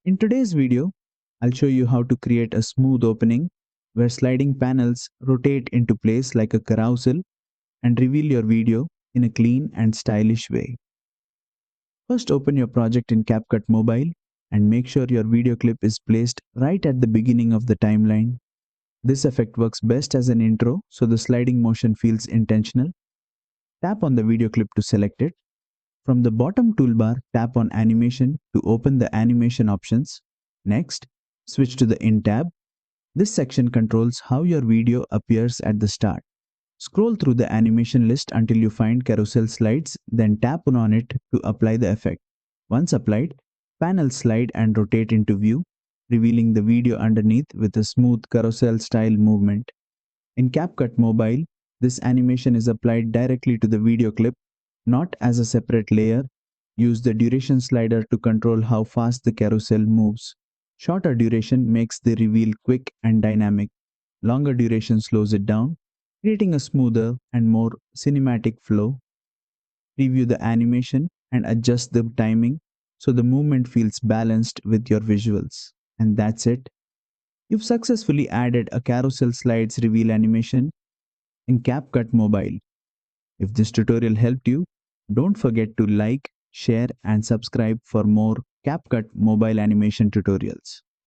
In today's video, I'll show you how to create a smooth opening where sliding panels rotate into place like a carousel and reveal your video in a clean and stylish way. First, open your project in CapCut Mobile and make sure your video clip is placed right at the beginning of the timeline. This effect works best as an intro, so the sliding motion feels intentional. Tap on the video clip to select it. From the bottom toolbar, tap on Animation to open the animation options. Next, switch to the In tab. This section controls how your video appears at the start. Scroll through the animation list until you find carousel slides, then tap on it to apply the effect. Once applied, panels slide and rotate into view, revealing the video underneath with a smooth carousel-style movement. In CapCut Mobile, this animation is applied directly to the video clip, not as a separate layer. Use the duration slider to control how fast the carousel moves. Shorter duration makes the reveal quick and dynamic. Longer duration slows it down, creating a smoother and more cinematic flow. Preview the animation and adjust the timing so the movement feels balanced with your visuals. And that's it. You've successfully added a carousel slides reveal animation in CapCut Mobile. If this tutorial helped you, don't forget to like, share, and subscribe for more CapCut mobile animation tutorials.